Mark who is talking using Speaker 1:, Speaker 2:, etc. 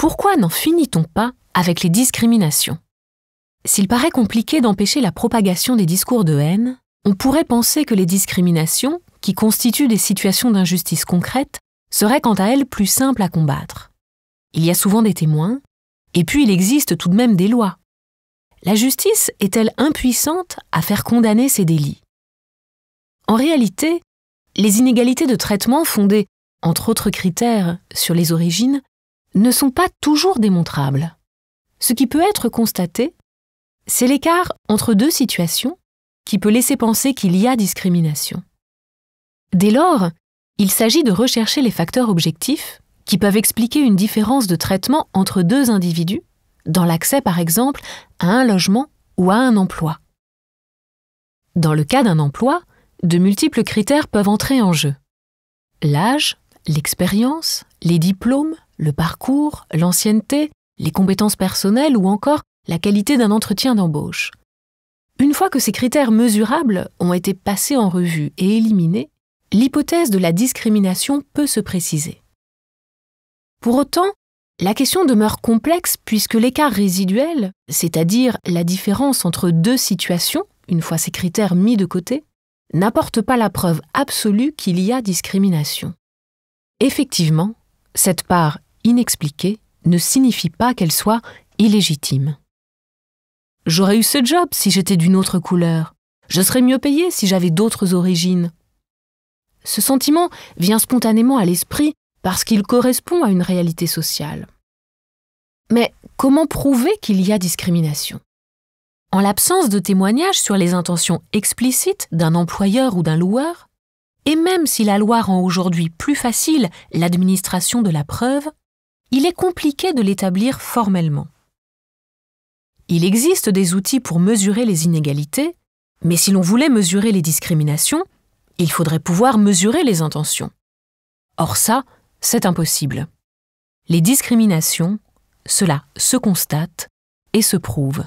Speaker 1: Pourquoi n'en finit-on pas avec les discriminations? S'il paraît compliqué d'empêcher la propagation des discours de haine, on pourrait penser que les discriminations, qui constituent des situations d'injustice concrètes, seraient quant à elles plus simples à combattre. Il y a souvent des témoins, et puis il existe tout de même des lois. La justice est-elle impuissante à faire condamner ces délits? En réalité, les inégalités de traitement fondées, entre autres critères, sur les origines, ne sont pas toujours démontrables. Ce qui peut être constaté, c'est l'écart entre deux situations qui peut laisser penser qu'il y a discrimination. Dès lors, il s'agit de rechercher les facteurs objectifs qui peuvent expliquer une différence de traitement entre deux individus, dans l'accès par exemple à un logement ou à un emploi. Dans le cas d'un emploi, de multiples critères peuvent entrer en jeu. L'âge, l'expérience, les diplômes, le parcours, l'ancienneté, les compétences personnelles ou encore la qualité d'un entretien d'embauche. Une fois que ces critères mesurables ont été passés en revue et éliminés, l'hypothèse de la discrimination peut se préciser. Pour autant, la question demeure complexe puisque l'écart résiduel, c'est-à-dire la différence entre deux situations, une fois ces critères mis de côté, n'apporte pas la preuve absolue qu'il y a discrimination. Effectivement, cette part inexpliquée ne signifie pas qu'elle soit illégitime. J'aurais eu ce job si j'étais d'une autre couleur. Je serais mieux payé si j'avais d'autres origines. Ce sentiment vient spontanément à l'esprit parce qu'il correspond à une réalité sociale. Mais comment prouver qu'il y a discrimination? En l'absence de témoignages sur les intentions explicites d'un employeur ou d'un loueur, et même si la loi rend aujourd'hui plus facile l'administration de la preuve, il est compliqué de l'établir formellement. Il existe des outils pour mesurer les inégalités, mais si l'on voulait mesurer les discriminations, il faudrait pouvoir mesurer les intentions. Or ça, c'est impossible. Les discriminations, cela se constate et se prouve.